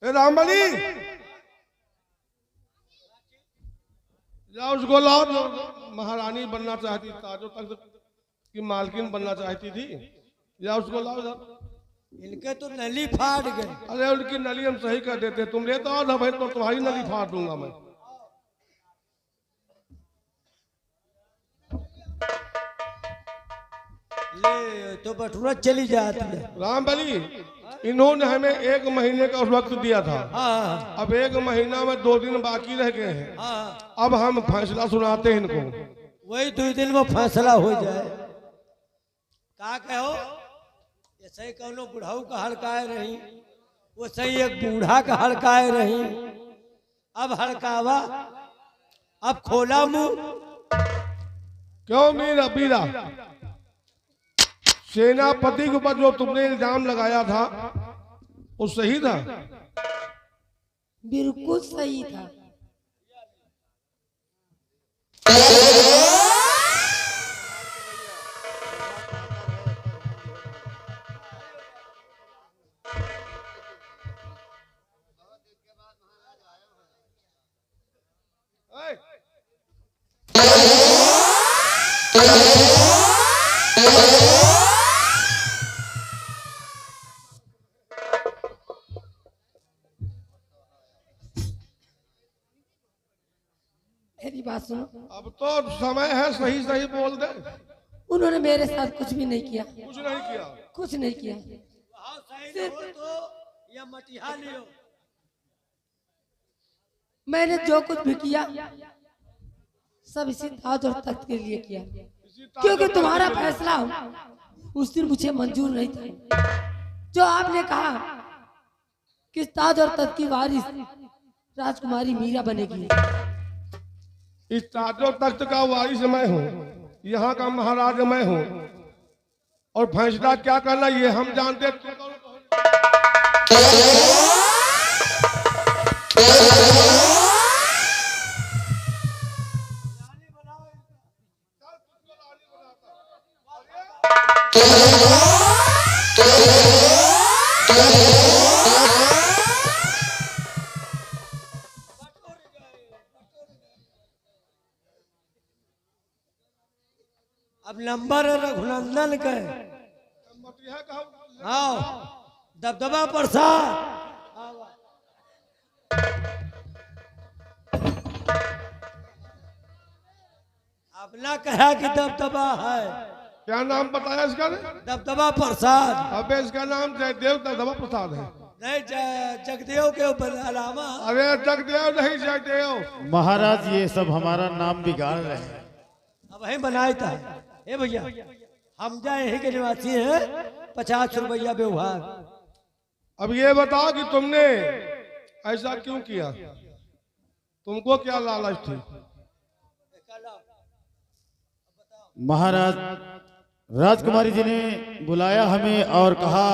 ए रामबली, जाओ उसको लाओ जो महारानी बनना चाहती, ताजो तख्त की मालकिन बनना चाहती थी। या उसको लाओ इधर। इनके तो नली फाड़ गए। अरे उनकी नली हम सही कर देते, तुम ले तो आओ ना भाई, तो तुम्हारी नली फाड़ दूंगा मैं। ले तो बटुरा चली जाती है। रामबली, इन्होंने हमें 1 महीने का वक्त दिया था। हाँ अब 1 महीना में 2 दिन बाकी रह गए हैं। हाँ, अब हम फैसला सुनाते हैं इनको। वही 2 दिन में फैसला हो जाए। का कहो, ऐसे ही कौनो बुढ़ाऊ का हड़काए रही, वो सही एक बूढ़ा का हड़काए रही। अब हड़कावा, अब खोला मुंह। क्यों मीरा बीरा, सेनापति के ऊपर जो तुमने इल्जाम लगाया था वो सही था? बिल्कुल सही था। मेरी बात सुनो। अब तो समय है, सही सही बोल दे। उन्होंने मेरे साथ कुछ भी नहीं किया। कुछ नहीं किया? कुछ नहीं किया। या मटिहा लियो। मैंने जो कुछ भी किया सब इसी ताज और तख्त के लिए किया, क्योंकि तुम्हारा फैसला उस दिन मुझे मंजूर नहीं था। जो आपने कहा कि ताज और तख्त की वारिस राजकुमारी मीरा बनेगी। इस ताजो तख्त का वारिस मैं हूँ, यहाँ का महाराज मैं हूँ, और फैसला क्या करना ये हम जानते। अब नंबर है रघुनंदन का। हाँ, दबदबा प्रसाद। अपना कहा कि दबदबा है। क्या नाम बताया इसका? दबदबा प्रसाद। अबे इसका नाम जयदेव दबदबा प्रसाद है। नहीं, जगदेव के ऊपर अलावा। अरे जगदेव नहीं, जयदेव। महाराज ये सब हमारा नाम बिगाड़ रहे हैं। अब वही बनाया था। ए भैया, हम जाए यहीं के निवासी हैं, 50 रुपया व्यवहार। अब ये बताओ कि तुमने ऐसा क्यों किया? तुमको क्या लालच थी? महाराज, राजकुमारी जी ने बुलाया हमें और कहा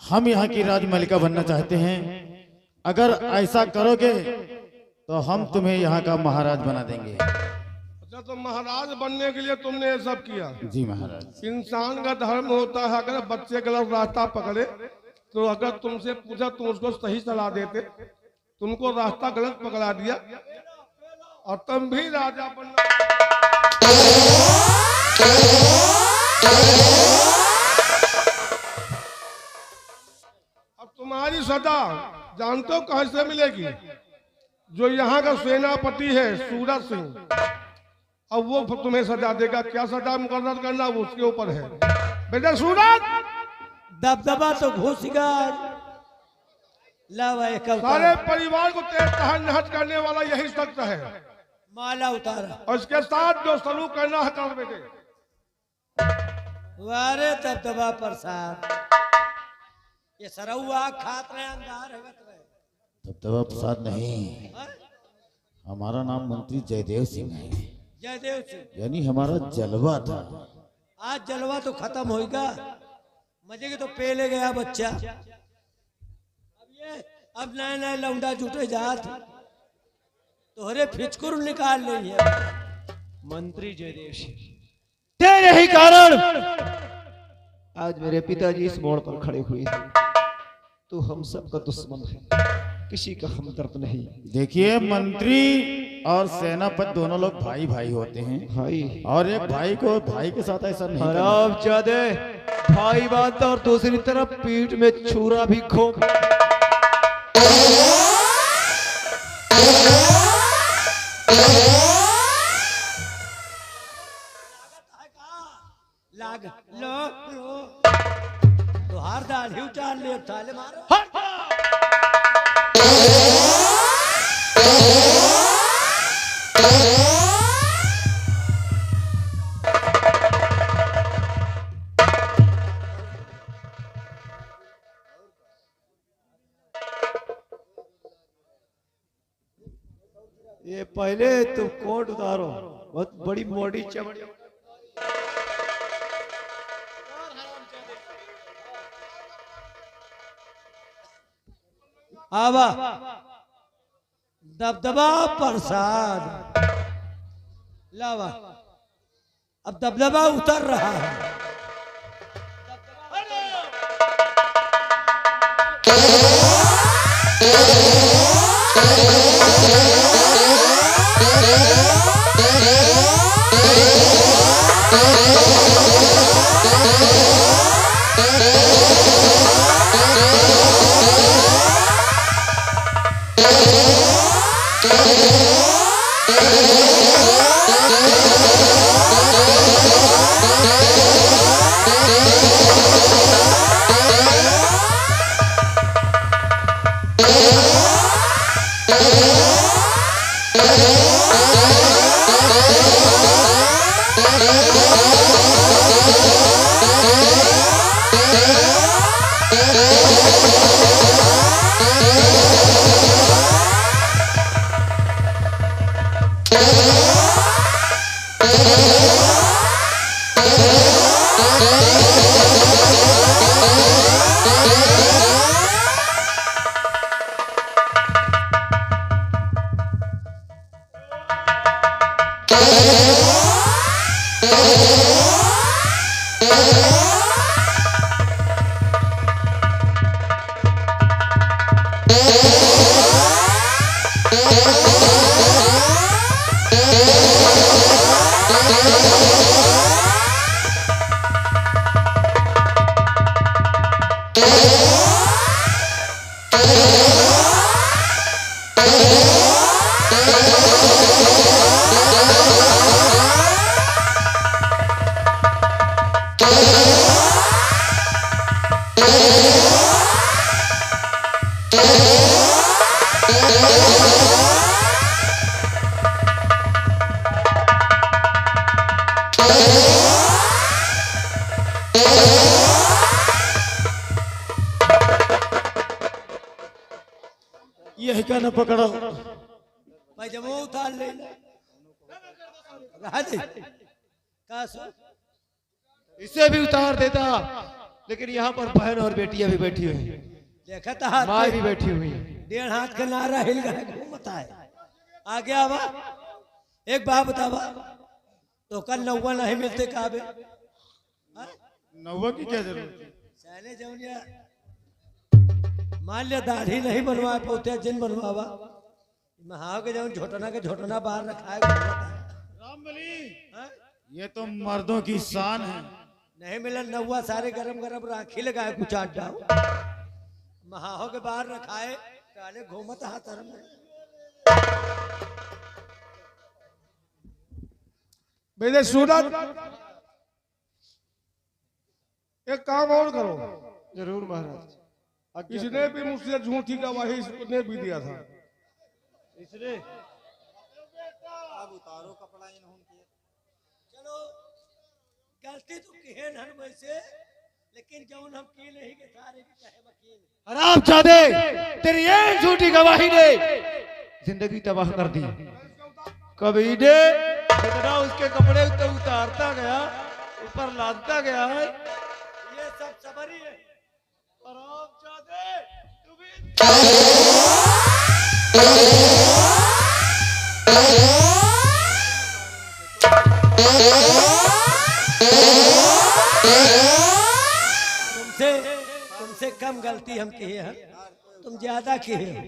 हम यहाँ की राजमलिका बनना चाहते हैं, अगर ऐसा करोगे तो हम तुम्हें यहाँ का महाराज बना देंगे। अच्छा, तो महाराज बनने के लिए तुमने ये सब किया? जी महाराज। इंसान का धर्म होता है, अगर बच्चे गलत रास्ता पकड़े तो अगर तुमसे पूछा तुम उसको सही सलाह देते। तुमको रास्ता गलत पकड़ा दिया और तुम भी राजा बनना। अब तुम्हारी सजा जानते हो कहां से मिलेगी? जो यहाँ का सेनापति है सूरज सिंह, अब वो तुम्हें सजा देगा। क्या सजा मुकर्रर करना वो उसके ऊपर है। बेटा सूरज, दबदबा तो घुस गया। सारे परिवार को तेज तहत नहज करने वाला यही शख्स है। माला उतारा और इसके साथ जो सलूक करना है कर बेटे। वारे दबदबा प्रसाद, ये सरौआ खात रहे, अंगार है दबदबा प्रसाद नहीं, हमारा नाम मंत्री जयदेव सिंह है। जयदेव सिंह यानी हमारा जलवा था। आज जलवा तो खत्म होगा, मजे के तो पेले गया बच्चा। अब नए नए लौंडा जुटे जात, तोहरे फिचकुर निकाल ली है। मंत्री जयदेव सिंह, तेरे ही कारण आज मेरे पिताजी इस मोड़ पर खड़े हुए हैं। तू हम सबका दुश्मन है, किसी का हमदर्द नहीं। देखिए मंत्री और सेनापति दोनों लोग भाई भाई होते हैं, भाई और एक भाई को भाई के साथ ऐसा नहीं करना। हरामजादे, भाई बात और दूसरी तरफ पीठ में छुरा भी खोप। लाग लो लो तो हार दाढ़ी उतार ले थाले मारो। ये पहले तुम कोट उतारो, बहुत बड़ी मोटी चमड़ी। आवा दबदबा प्रसाद लावा। अब दबदबा उतर रहा है। यही का न पकड़ो। भाई जब वो उतार ले रहा दे का सो इसे भी उतार देता, लेकिन यहाँ पर बहन और बेटियां भी बैठी हुई हैं, देखा था हाथ माँ में भी बैठी हुई है। 1.5 हाथ का नारा हिल गया घूमता है। आगे आवा एक बात बतावा, तो कल नौवा नहीं मिलते काबे नौवा की क्या जरूरत है? सहने जौनिया मान लिया दाढ़ी नहीं बनवा पोते जिन बनवावा महाव के जौन झोटना के झोटना बाहर रखा है घूमता है। हाँ? ये तो मर्दों की शान है। नहीं मिला नौवा सारे गरम गरम राखी लगाए कुछ आटा महाव के बाहर रखा है काले घूमत हाथ में। मेरे सूरज एक काम और करो, जरूर महाराज। इसने भी मुझसे झूठी गवाही इसने भी दिया था। इसने चलो गलती तो किहे हन वैसे, लेकिन जौन हम की नहीं के सारे के कहे वकील हरामजादे, तेरी एक झूठी गवाही ने जिंदगी तबाह कर दी। कभी ने जितना उसके कपड़े उतारता गया, ऊपर लादता गया है, ये सब सबरी है। हरामजादे, तू भी तुमसे तुमसे कम गलती हम किए हैं, तुम ज्यादा किए हो।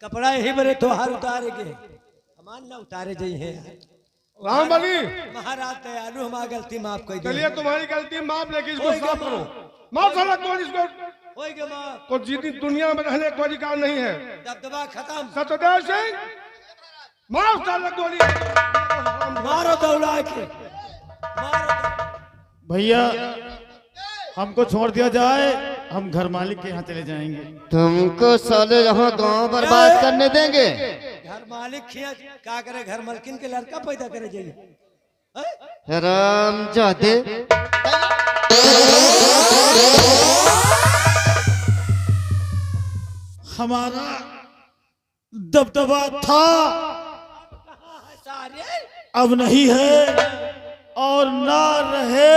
कपड़ा यही बड़े त्योहार उतारे गए, हमार ना उतारे जाइए। राम बली महाराज दयालु, हमारी गलती माफ कर दे। चलिए तुम्हारी गलती माफ, लेकिन इसको होई साफ गया करो। माफ। माफ साला कौन इसको होई गया माफ, को जीती दुनिया में रहने का अधिकार नहीं है। दबदबा खत्म। सत्यदेव सिंह माफ साला गोली। मारो दौड़ा के, मारो। भैया हमको छोड़ दिया जाए, हम घर मालिक के यहाँ चले जाएंगे। तुमको साले यहाँ गांव बर्बाद करने देंगे? घर मालिक खिया क्या करे, घर मालकिन के लड़का पैदा करे जाइए। राम जाते हमारा दबदबा था, सारे अब नहीं है और ना रहे।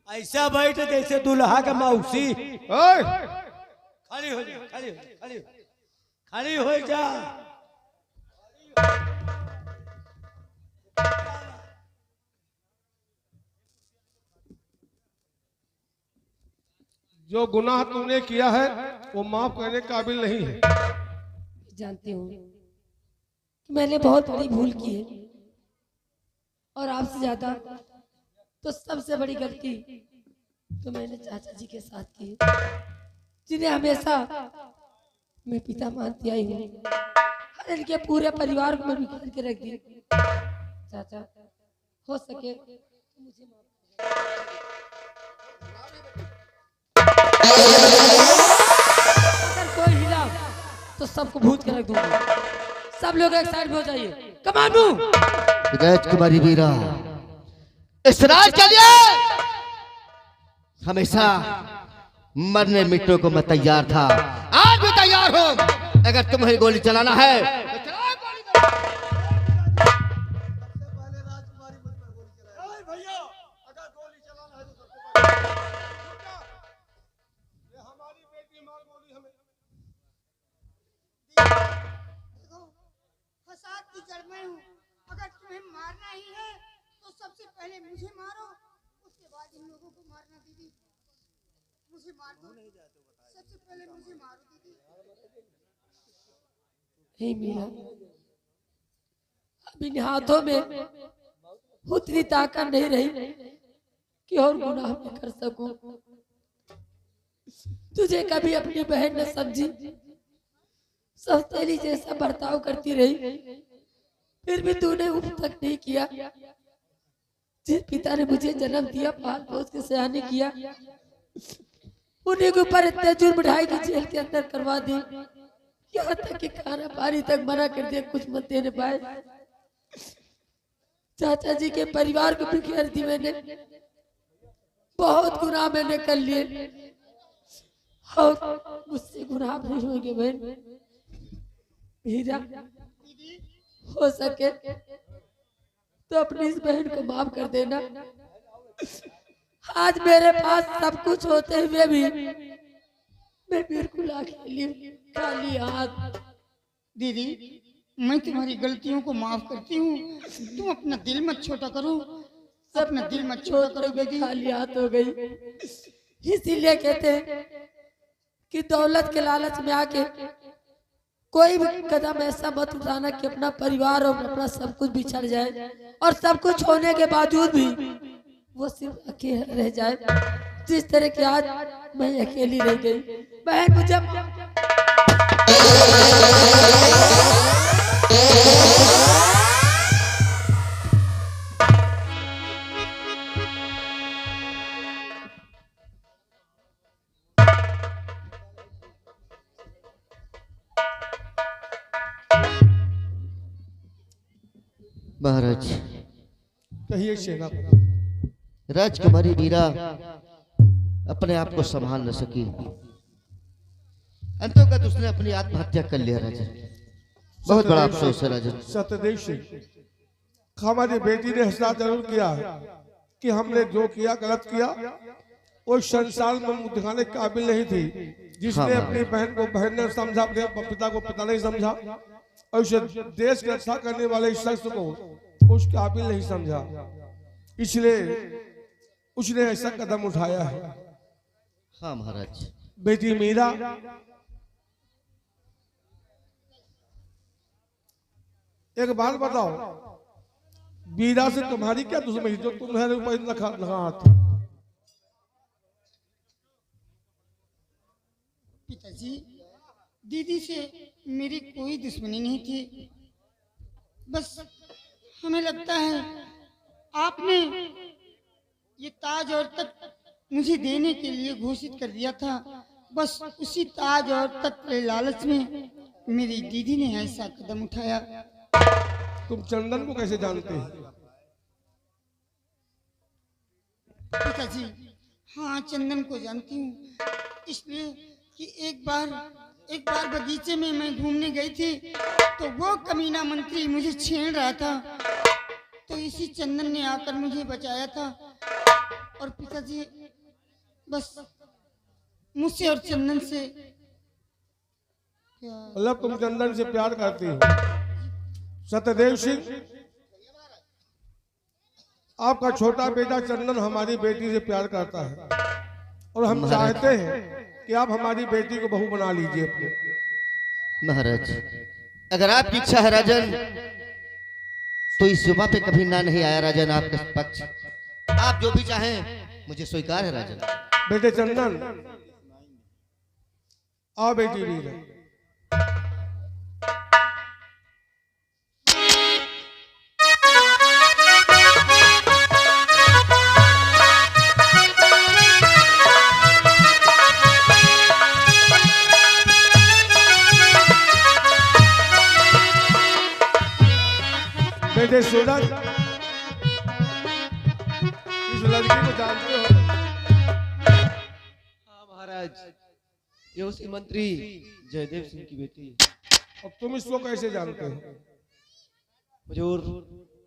ऐसा बैठ जैसे दुल्हा का मौसी। ओए, खड़ी हो जा, खड़ी हो जा, खड़ी हो जा, खड़ी हो जा। जो गुनाह तूने किया है वो माफ करने के काबिल नहीं है। जानती हूँ कि मैंने बहुत बड़ी भूल की है, और आपसे ज्यादा तो सबसे बड़ी गलती तो मैंने चाचा जी के साथ की, जिन्हें हमेशा मैं पिता मानती आई हूँ, और इनके पूरे परिवार को मैं बिखेर के रख दी। चाचा, हो सके तो मुझे माफ अगर कोई हिला तो सबको भूत के रख दूंगा। सब लोग एक साइड में हो जाइए। कमांडू राजकुमारी वीरा, इस राज के लिए हमेशा मरने मिटने को मैं तैयार था, आज भी तैयार हूं। अगर तुम्हें गोली चलाना है तो चलाओ गोली। भैया अगर गोली चलाना है तो सबसे पहले ये हमारी बेटी मार गोली हमें। देखो, फसाद की जड़ में हूँ। अगर तुम्हें मारना ही है तो सबसे पहले मुझे मारो, उसके बाद इन लोगों को मारना। दीदी मुझे मार दो, सबसे पहले मुझे मारो दीदी। हे मीरा, अब इन हाथों में उतनी ताकत नहीं रही कि और गुनाह मैं कर सकूं। तुझे कभी अपनी बहन न समझी, सौतेली जैसा बर्ताव करती रही, फिर भी तूने उप तक नहीं किया। जिस पिता ने मुझे जन्म दिया, पाल पोस के सयाने किया, उन्हीं के ऊपर इतने जुर्म ढाई की जेल के अंदर करवा दी। यहाँ तक कि खाना पानी तक मना कर दिया, कुछ मत देने पाए। चाचा जी के परिवार को बिखेर दी मैंने। बहुत गुनाह मैंने कर लिए, और मुझसे गुनाह नहीं होंगे बहन। हीरा, हो सके तो अपनी इस बहन को माफ कर देना। आज मेरे पास सब कुछ होते हुए भी मैं बिल्कुल अकेली, खाली हाथ। दीदी मैं तुम्हारी गलतियों को माफ करती हूँ, तुम अपना दिल मत छोटा करो, अपना दिल मत छोटा करो दीदी। खाली हाथ हो गई। इसीलिए कहते हैं कि दौलत के लालच में आके कोई भी कदम ऐसा मत उठाना कि अपना परिवार और अपना सब कुछ बिछड़ जाए, और सब कुछ होने के बावजूद भी वो सिर्फ अकेले रह जाए। जिस तरह की आज मैं अकेली रह गई। बहन मुझे महाराज, कहिए सेनापति। राजकुमारी वीरा अपने आप को संभाल न सकी, अंतोगत उसने अपनी आत्महत्या कर लिया। राजन, बहुत बड़ा अफसोस है राजन। सत्यदेव सिंह, हमारी बेटी ने फैसला जरूर किया है कि हमने जो किया गलत किया। वो संसार में मुंह दिखाने के काबिल नहीं थी। जिसने हाँ, अपनी बहन को बहन ने समझा, अपने पिता को पिता नहीं समझा, और उसे देश की रक्षा करने वाले इस शख्स को उस काबिल नहीं समझा, इसलिए उसने ऐसा कदम उठाया है। हाँ महाराज। बेटी मीरा, एक बात बताओ, मीरा से तुम्हारी क्या दुश्मनी जो तुम्हारे ऊपर लगा हाथ? पिताजी, दीदी से मेरी कोई दुश्मनी नहीं थी। बस हमें लगता है आपने ये ताज और तख्त मुझे देने के लिए घोषित कर दिया था। बस उसी ताज और तख्त के लालच में मेरी दीदी ने ऐसा कदम उठाया। तुम चंदन को कैसे जानते हो? पिताजी, हाँ चंदन को जानती हूँ, इसलिए कि एक बार बगीचे में मैं घूमने गई थी तो वो कमीना मंत्री मुझे छेड़ रहा था, तो इसी चंदन ने आकर मुझे बचाया था। और पिताजी, बस मुझसे और चंदन से मतलब तुम चंदन से प्यार करती हो? सत्यदेव सिंह, आपका छोटा बेटा चंदन हमारी बेटी से प्यार करता है और हम चाहते हैं कि आप हमारी बेटी को बहू बना लीजिए अपने। महाराज, अगर आपकी इच्छा है राजन, तो इस युवा पे कभी ना नहीं आया राजन आपके पक्ष। आप जो भी चाहें मुझे स्वीकार है राजन। बेटे चंदन, आओ बेटी मीरा। बेटे सूरज, इस लड़की को जानते हो? हाँ महाराज, ये उसी मंत्री जयदेव सिंह की बेटी है। अब तुम इसको कैसे जानते हो? हुजूर,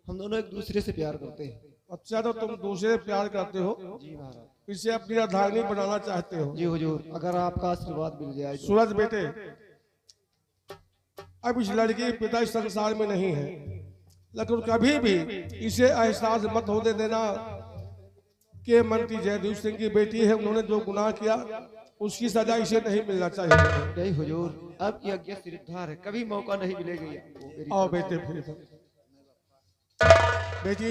हम दोनों एक दूसरे से प्यार करते हैं। अच्छा, तो तुम दूसरे प्यार करते हो, जी महाराज। इसे अपनी अर्धांगिनी बनाना चाहते हो? जी हुजूर, अगर आपका आशीर्वाद मिल जाए तो। सूरज बेटे, अब इस लड़की के पिता इस संसार में नहीं है, लेकिन कभी भी इसे एहसास मत होने देना कि मंत्री जयदेव सिंह की बेटी है, उन्होंने जो गुनाह किया उसकी सजा इसे नहीं मिलना चाहिए। नहीं हुजूर, आपकी आज्ञा सिरधार है, कभी मौका नहीं मिलेगा ये आपको। मेरी आओ बेटे, फिर बेटी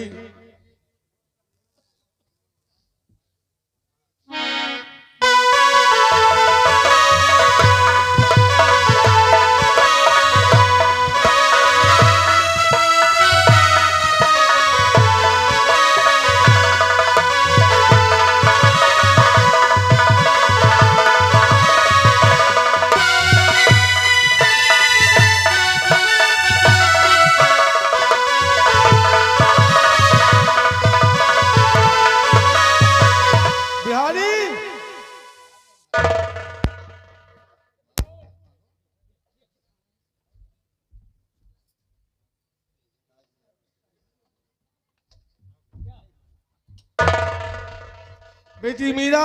बेटी मीरा,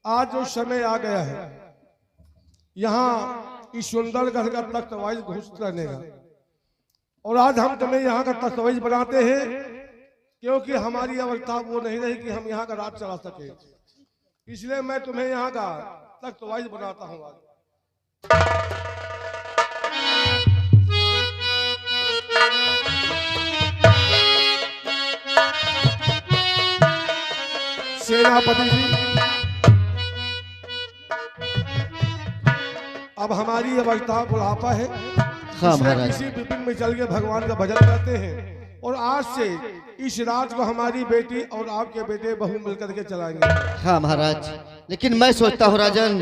आज जो समय आ गया है, यहाँ इस सुंदरगढ़ का तख्तवाइज घोषित करने का, और आज हम तुम्हें यहाँ का तख्तवाइज बनाते हैं क्योंकि हमारी अवस्था वो नहीं रही कि हम यहाँ का राज चला सके, इसलिए मैं तुम्हें यहाँ का तख्तवाइज बनाता हूँ आज। सेनापति जी, अब हमारी अवस्था बुढ़ापा है, हाँ महाराज। किसी विपिन में चल के भगवान का भजन करते हैं और आज से इस रात को हमारी बेटी और आपके बेटे बहू मिलकर के चलाएंगे। हाँ महाराज, लेकिन मैं सोचता हूँ राजन,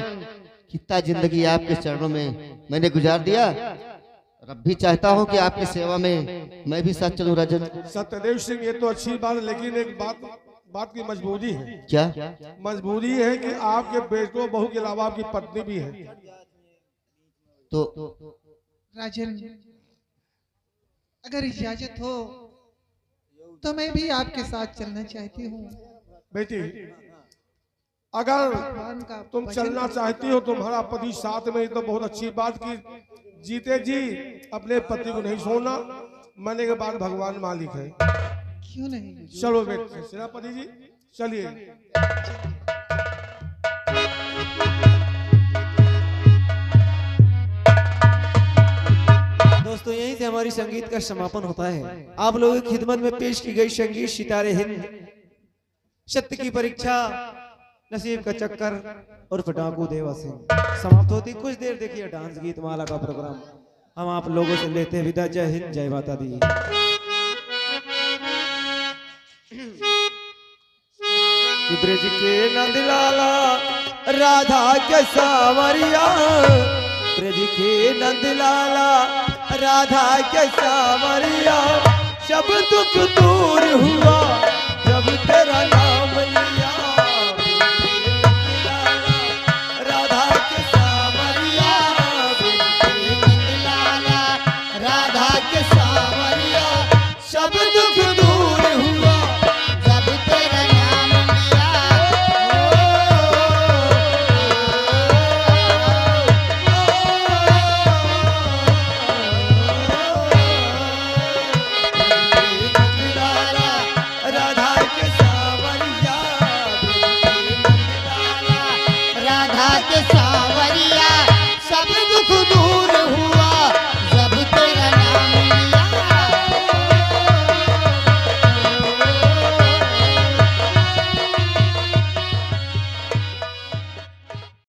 कितना जिंदगी आपके चरणों में मैंने गुजार दिया, और अब भी चाहता हूँ कि आपकी सेवा में मैं भी साथ चलूं राजन। सत्यदेव सिंह, ये तो अच्छी बात, लेकिन एक बात की मजबूरी है। क्या? मजबूरी है कि आपके बेटों बहू के अलावा आपकी पत्नी भी है। तो राजन, अगर इजाजत हो तो मैं भी आपके साथ चलना चाहती हूँ। बेटी, अगर भगवान का तुम भजन चलना चाहती हो, तुम्हारा पति साथ में, तो बहुत अच्छी बात की जीते जी अपने पति को नहीं छोड़ना, मरने के बाद भगवान मालिक है। क्यों नहीं हुजूर? चलो बेटे सेनापति जी चलिए। दोस्तों यहीं से हमारी संगीत का समापन होता है। आप लोगों की खिदमत में पेश की गई संगीत सितारे हिंद, सत्य की परीक्षा, नसीब का चक्कर और डाकू देवा सिंह समाप्त होती। कुछ देर देखिए डांस गीत माला का प्रोग्राम। हम आप लोगों से लेते हैं विदा। जय हिंद, जय माता दी। ब्रज के नंदलाला राधा के सावरिया, ब्रज के नंदलाला राधा के सावरिया, सब दुख दूर हुआ